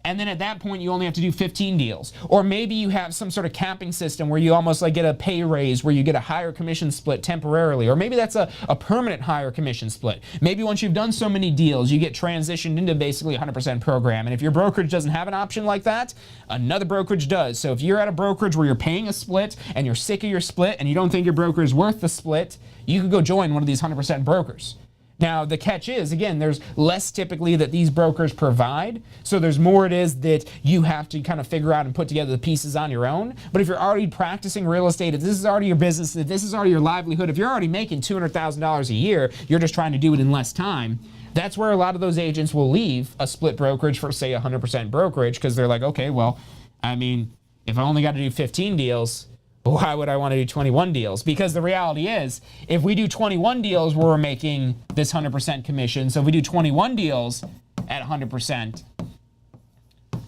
And then at that point, you only have to do 15 deals. Or maybe you have some sort of capping system where you almost like get a pay raise where you get a higher commission split temporarily. Or maybe that's a permanent higher commission split. Maybe once you've done so many deals, you get transitioned into basically a 100% program. And if your brokerage doesn't have an option like that, another brokerage does. So if you're at a brokerage where you're paying a split and you're sick of your split and you don't think your broker is worth the split, you could go join one of these 100% brokers. Now, the catch is, again, there's less typically that these brokers provide, so there's more it is that you have to kind of figure out and put together the pieces on your own. But if you're already practicing real estate, if this is already your business, if this is already your livelihood, if you're already making $200,000 a year, you're just trying to do it in less time, that's where a lot of those agents will leave a split brokerage for, say, 100% brokerage, because they're like, okay, well, I mean, if I only got to do 15 deals, why would I want to do 21 deals? Because the reality is, if we do 21 deals where we're making this 100% commission, so if we do 21 deals at 100%,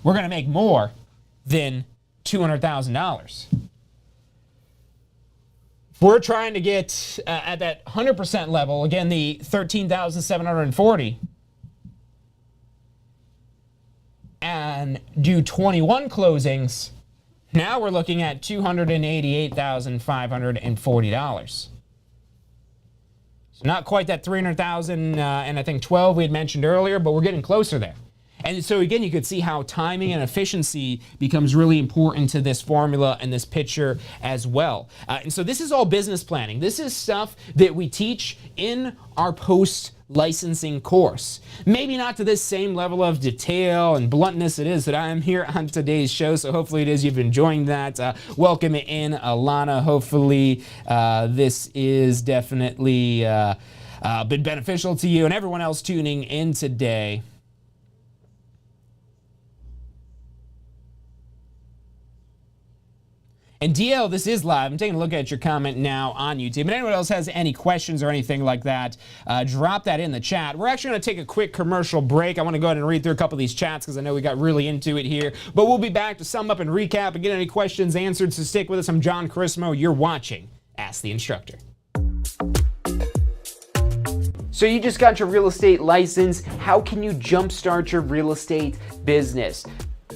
we're going to make more than $200,000. If we're trying to get at that 100% level, again, the 13,740, and do 21 closings, now we're looking at $288,540. So not quite that 300,000 and I think 12 we had mentioned earlier, but we're getting closer there. And so again, you could see how timing and efficiency becomes really important to this formula and this picture as well. And so this is all business planning. This is stuff that we teach in our post licensing course. Maybe not to this same level of detail and bluntness it is that I am here on today's show, so hopefully it is you've been enjoying that. Welcome in, Alana. Hopefully this is definitely been beneficial to you and everyone else tuning in today. And DL, this is live. I'm taking a look at your comment now on YouTube. And anyone else has any questions or anything like that, drop that in the chat. We're actually going to take a quick commercial break. I want to go ahead and read through a couple of these chats because I know we got really into it here. But we'll be back to sum up and recap and get any questions answered. So stick with us. I'm John Chrismo. You're watching Ask the Instructor. So you just got your real estate license. How can you jumpstart your real estate business?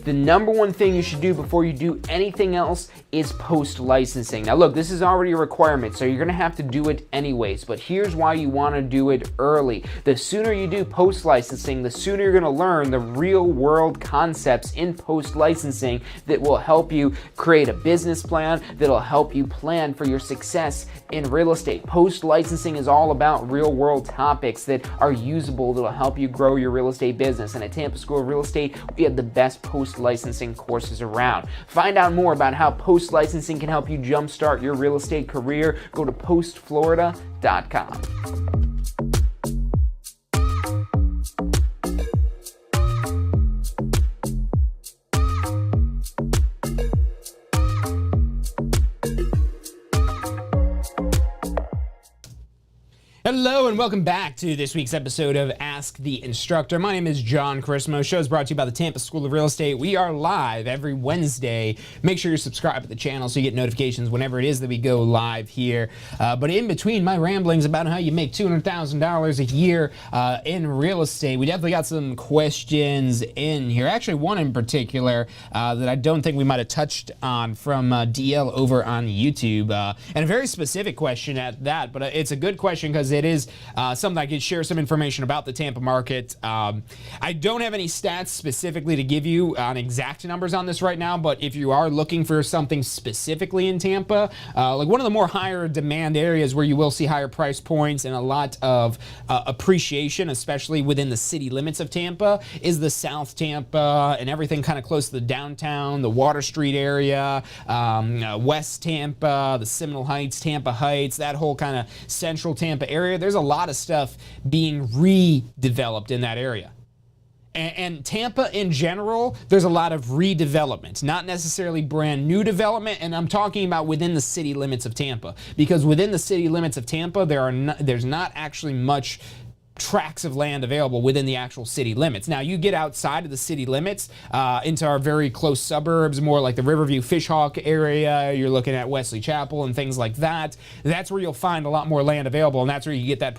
The number one thing you should do before you do anything else is post-licensing. Now look, this is already a requirement, so you're gonna have to do it anyways, but here's why you wanna do it early. The sooner you do post-licensing, the sooner you're gonna learn the real-world concepts in post-licensing that will help you create a business plan, that'll help you plan for your success in real estate. Post-licensing is all about real-world topics that are usable, that'll help you grow your real estate business. And at Tampa School of Real Estate, we have the best post-licensing courses around. Find out more about how post-licensing can help you jumpstart your real estate career. Go to postflorida.com. Hello and welcome back to this week's episode of Ask the Instructor. My name is John Chrismo. The show is brought to you by the Tampa School of Real Estate. We are live every Wednesday. Make sure you're subscribed to the channel so you get notifications whenever it is that we go live here. But in between my ramblings about how you make $200,000 a year in real estate, we definitely got some questions in here. Actually, one in particular that I don't think we might have touched on from DL over on YouTube. And a very specific question at that, but it's a good question because it is something I could share some information about the Tampa market. I don't have any stats specifically to give you on exact numbers on this right now, but if you are looking for something specifically in Tampa, like one of the more higher demand areas where you will see higher price points and a lot of appreciation, especially within the city limits of Tampa, is the South Tampa and everything kind of close to the downtown, the Water Street area, West Tampa, the Seminole Heights, Tampa Heights, that whole kind of central Tampa area. There's a lot of stuff being redeveloped in that area. And Tampa in general, there's a lot of redevelopment, not necessarily brand new development, and I'm talking about within the city limits of Tampa. Because within the city limits of Tampa, there's not actually much tracts of land available within the actual city limits. Now, you get outside of the city limits into our very close suburbs, more like the Riverview Fishhawk area, you're looking at Wesley Chapel and things like that. That's where you'll find a lot more land available, and that's where you get that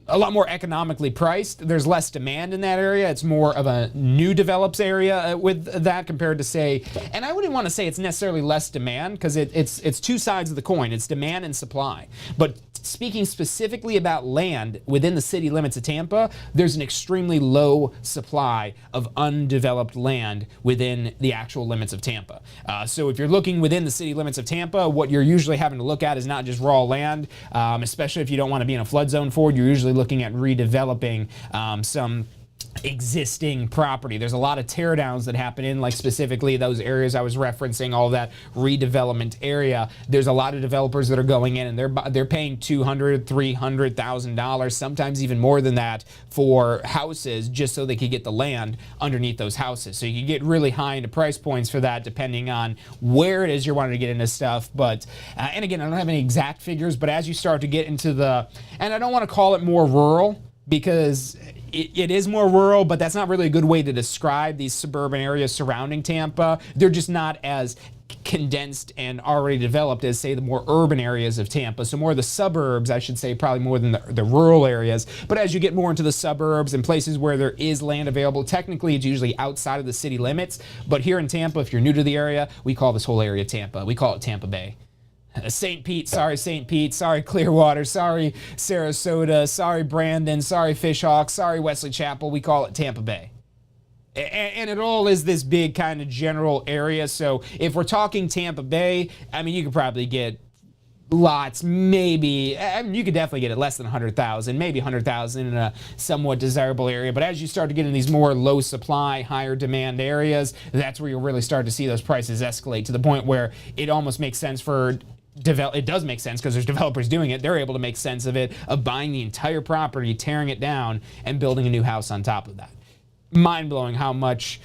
a lot more economically priced. There's less demand in that area. It's more of a new develops area with that compared to, say, and I wouldn't want to say it's necessarily less demand because it's two sides of the coin. It's demand and supply. But speaking specifically about land within the city limits of Tampa, there's an extremely low supply of undeveloped land within the actual limits of Tampa. So if you're looking within the city limits of Tampa, what you're usually having to look at is not just raw land, especially if you don't want to be in a flood zone for it. You're usually looking at redeveloping some existing property. There's a lot of teardowns that happen in, like, specifically those areas I was referencing, all that redevelopment area. There's a lot of developers that are going in and they're paying $200,000, $300,000, sometimes even more than that for houses just so they could get the land underneath those houses. So you can get really high into price points for that depending on where it is you're wanting to get into stuff. But and again, I don't have any exact figures, but as you start to get into and I don't want to call it more rural, because it is more rural, but that's not really a good way to describe these suburban areas surrounding Tampa. They're just not as condensed and already developed as, say, the more urban areas of Tampa. So more of the suburbs, I should say, probably more than the rural areas. But as you get more into the suburbs and places where there is land available, technically it's usually outside of the city limits. But here in Tampa, if you're new to the area, we call this whole area Tampa. We call it Tampa Bay. St. Pete, sorry St. Pete, sorry Clearwater, sorry Sarasota, sorry Brandon, sorry Fishhawk, sorry Wesley Chapel. We call it Tampa Bay. And it all is this big kind of general area. So if we're talking Tampa Bay, I mean, you could probably get lots, maybe, I mean, you could definitely get it less than 100,000, maybe 100,000 in a somewhat desirable area. But as you start to get in these more low supply, higher demand areas, that's where you'll really start to see those prices escalate to the point where it almost makes sense for it does make sense because there's developers doing it. They're able to make sense of it, of buying the entire property, tearing it down, and building a new house on top of that. Mind-blowing how much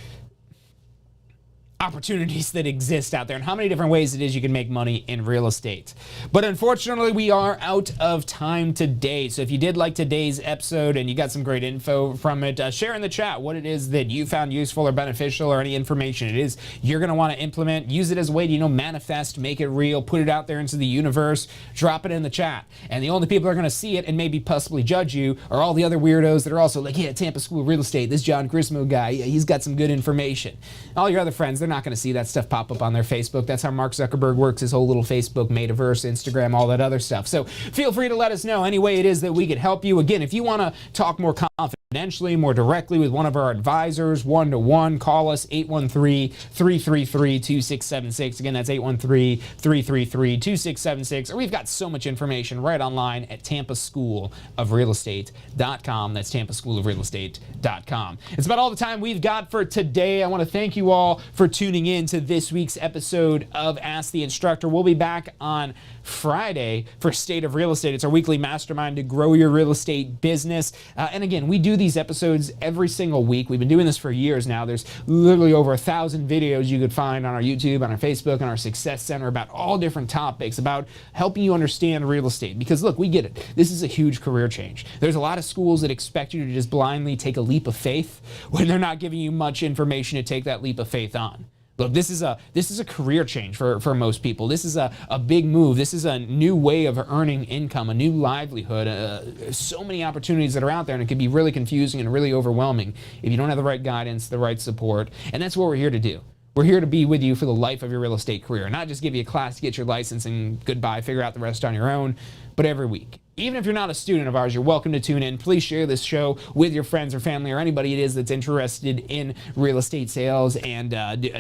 opportunities that exist out there and how many different ways it is you can make money in real estate. But unfortunately, we are out of time today. So if you did like today's episode and you got some great info from it, share in the chat what it is that you found useful or beneficial, or any information it is you're going to want to implement. Use it as a way to, manifest, make it real, put it out there into the universe, drop it in the chat. And the only people that are going to see it and maybe possibly judge you are all the other weirdos that are also like, yeah, Tampa School of Real Estate, this John Grismo guy, yeah, he's got some good information. All your other friends, they're not going to see that stuff pop up on their Facebook. That's how Mark Zuckerberg works, his whole little Facebook metaverse, Instagram, all that other stuff. So feel free to let us know any way it is that we could help you. Again, if you want to talk more confidentially, more directly with one of our advisors, one-to-one, call us 813-333-2676. Again, that's 813-333-2676. Or we've got so much information right online at tampaschoolofrealestate.com. That's tampaschoolofrealestate.com. It's about all the time we've got for today. I want to thank you all for tuning in to this week's episode of Ask the Instructor. We'll be back on Friday for State of Real Estate. It's our weekly mastermind to grow your real estate business. And again, we do these episodes every single week. We've been doing this for years now. There's literally over 1,000 videos you could find on our YouTube, on our Facebook, on our Success Center about all different topics about helping you understand real estate. Because look, we get it. This is a huge career change. There's a lot of schools that expect you to just blindly take a leap of faith when they're not giving you much information to take that leap of faith on. Look, this is a career change for most people. This is a big move. This is a new way of earning income, a new livelihood. So many opportunities that are out there, and it can be really confusing and really overwhelming if you don't have the right guidance, the right support. And that's what we're here to do. We're here to be with you for the life of your real estate career, not just give you a class to get your license and goodbye, figure out the rest on your own, but every week. Even if you're not a student of ours, you're welcome to tune in. Please share this show with your friends or family or anybody it is that's interested in real estate sales and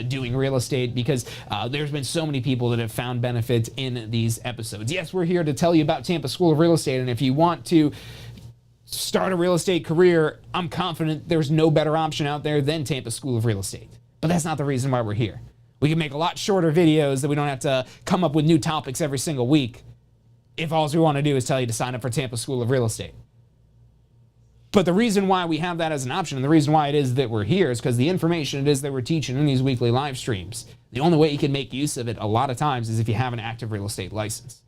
doing real estate, because there's been so many people that have found benefit in these episodes. Yes, we're here to tell you about Tampa School of Real Estate, and if you want to start a real estate career, I'm confident there's no better option out there than Tampa School of Real Estate. But that's not the reason why we're here. We can make a lot shorter videos that we don't have to come up with new topics every single week if all we want to do is tell you to sign up for Tampa School of Real Estate. But the reason why we have that as an option, and the reason why it is that we're here, is because the information it is that we're teaching in these weekly live streams, the only way you can make use of it a lot of times is if you have an active real estate license.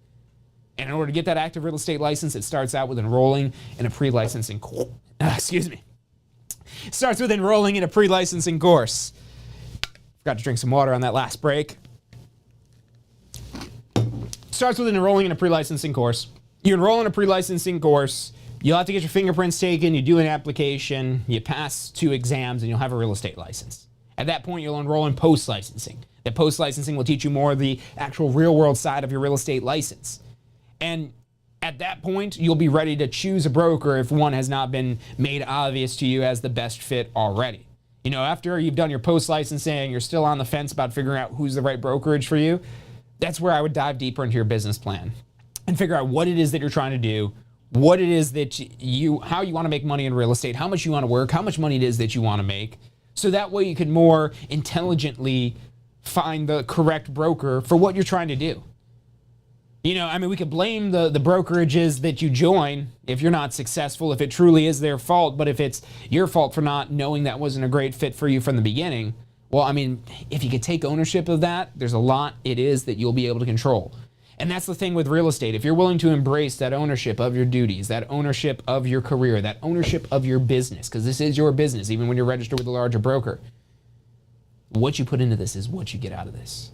And in order to get that active real estate license, it starts out with enrolling in a pre-licensing course. It starts with enrolling in a pre-licensing course. Forgot to drink some water on that last break. Starts with enrolling in a pre-licensing course. You enroll in a pre-licensing course, you'll have to get your fingerprints taken, you do an application, you pass 2 exams, and you'll have a real estate license. At that point, you'll enroll in post-licensing. That post-licensing will teach you more of the actual real-world side of your real estate license. And at that point, you'll be ready to choose a broker if one has not been made obvious to you as the best fit already. After you've done your post-licensing, you're still on the fence about figuring out who's the right brokerage for you. That's where I would dive deeper into your business plan and figure out what it is that you're trying to do, what it is that how you want to make money in real estate, how much you want to work, how much money it is that you want to make. So that way you can more intelligently find the correct broker for what you're trying to do. We could blame the brokerages that you join if you're not successful, if it truly is their fault. But if it's your fault for not knowing that wasn't a great fit for you from the beginning, well, if you could take ownership of that, there's a lot it is that you'll be able to control. And that's the thing with real estate. If you're willing to embrace that ownership of your duties, that ownership of your career, that ownership of your business, because this is your business, even when you're registered with a larger broker, what you put into this is what you get out of this.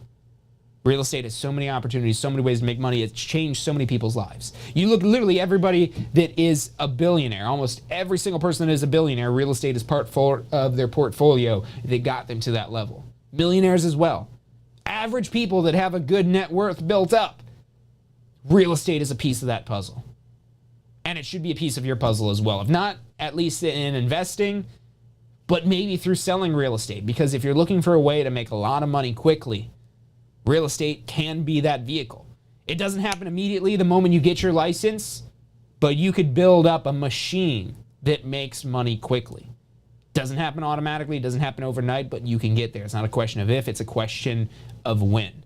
Real estate has so many opportunities, so many ways to make money. It's changed so many people's lives. You look, literally everybody that is a billionaire, almost every single person that is a billionaire, real estate is part of their portfolio that got them to that level. Millionaires as well. Average people that have a good net worth built up. Real estate is a piece of that puzzle. And it should be a piece of your puzzle as well. If not, at least in investing, but maybe through selling real estate. Because if you're looking for a way to make a lot of money quickly, real estate can be that vehicle. It doesn't happen immediately the moment you get your license, but you could build up a machine that makes money quickly. Doesn't happen automatically, doesn't happen overnight, but you can get there. It's not a question of if, it's a question of when.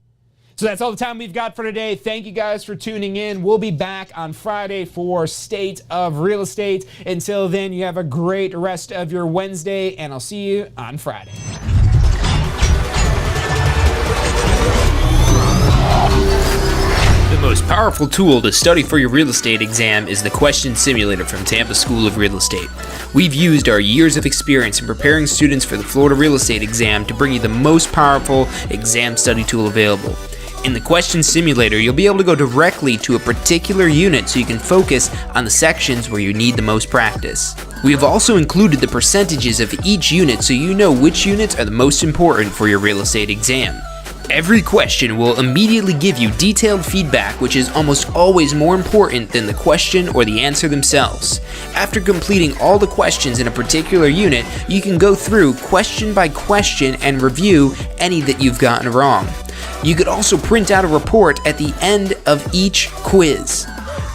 So that's all the time we've got for today. Thank you guys for tuning in. We'll be back on Friday for State of Real Estate. Until then, you have a great rest of your Wednesday, and I'll see you on Friday. The most powerful tool to study for your real estate exam is the Question Simulator from Tampa School of Real Estate. We've used our years of experience in preparing students for the Florida real estate exam to bring you the most powerful exam study tool available. In the Question Simulator, you'll be able to go directly to a particular unit so you can focus on the sections where you need the most practice. We have also included the percentages of each unit so you know which units are the most important for your real estate exam. Every question will immediately give you detailed feedback, which is almost always more important than the question or the answer themselves. After completing all the questions in a particular unit, you can go through question by question and review any that you've gotten wrong. You could also print out a report at the end of each quiz.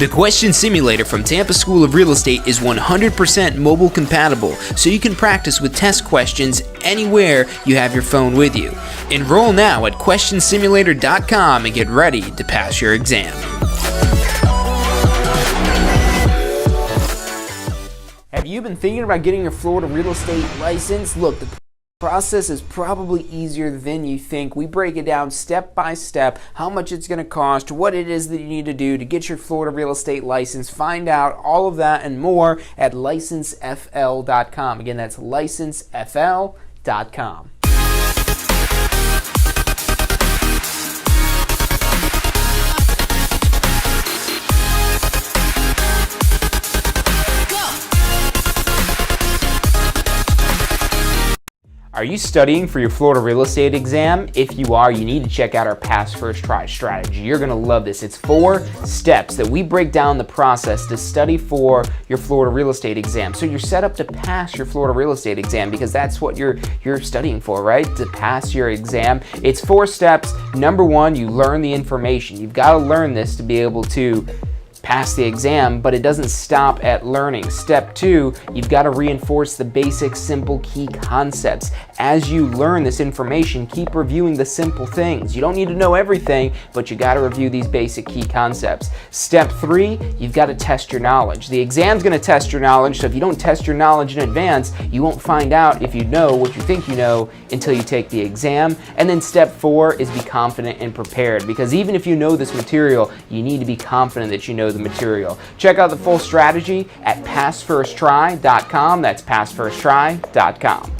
The Question Simulator from Tampa School of Real Estate is 100% mobile compatible, so you can practice with test questions anywhere you have your phone with you. Enroll now at questionsimulator.com and get ready to pass your exam. Have you been thinking about getting your Florida real estate license? Look, the process is probably easier than you think. We break it down step by step, how much it's going to cost, what it is that you need to do to get your Florida real estate license. Find out all of that and more at licensefl.com. Again, that's licensefl.com. Are you studying for your Florida real estate exam? If you are, you need to check out our Pass First Try strategy. You're going to love this. It's 4 steps that we break down the process to study for your Florida real estate exam. So you're set up to pass your Florida real estate exam because that's what you're studying for, right? To pass your exam. It's 4 steps. Number 1, you learn the information. You've got to learn this to be able to pass the exam, but it doesn't stop at learning. Step 2, you've got to reinforce the basic, simple, key concepts. As you learn this information, keep reviewing the simple things. You don't need to know everything, but you got to review these basic key concepts. Step 3, you've got to test your knowledge. The exam's going to test your knowledge, so if you don't test your knowledge in advance, you won't find out if you know what you think you know until you take the exam. And then step 4 is be confident and prepared, because even if you know this material, you need to be confident that you know the material. Check out the full strategy at passfirsttry.com. That's passfirsttry.com.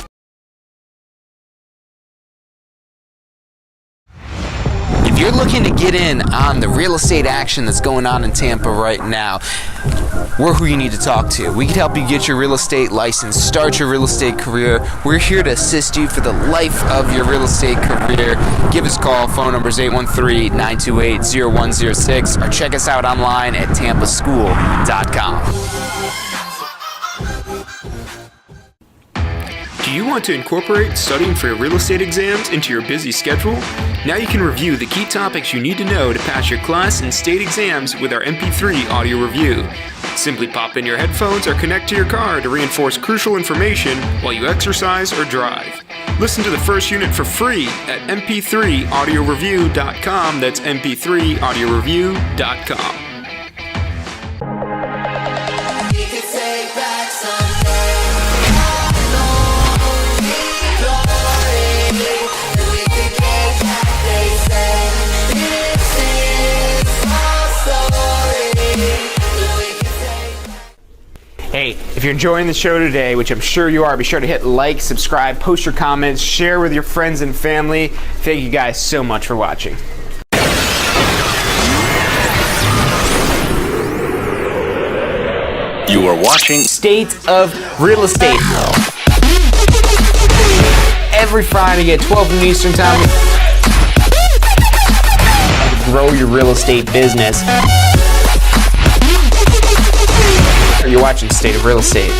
If you're looking to get in on the real estate action that's going on in Tampa right now, we're who you need to talk to. We can help you get your real estate license, start your real estate career. We're here to assist you for the life of your real estate career. Give us a call. Phone number is 813-928-0106, or check us out online at tampaschool.com. Do you want to incorporate studying for your real estate exams into your busy schedule? Now you can review the key topics you need to know to pass your class and state exams with our MP3 audio review. Simply pop in your headphones or connect to your car to reinforce crucial information while you exercise or drive. Listen to the first unit for free at mp3audioreview.com. That's mp3audioreview.com. Hey, if you're enjoying the show today, which I'm sure you are, be sure to hit like, subscribe, post your comments, share with your friends and family. Thank you guys so much for watching. You are watching State of Real Estate. Every Friday at 12 noon Eastern Time. Grow your real estate business. You're watching State of Real Estate.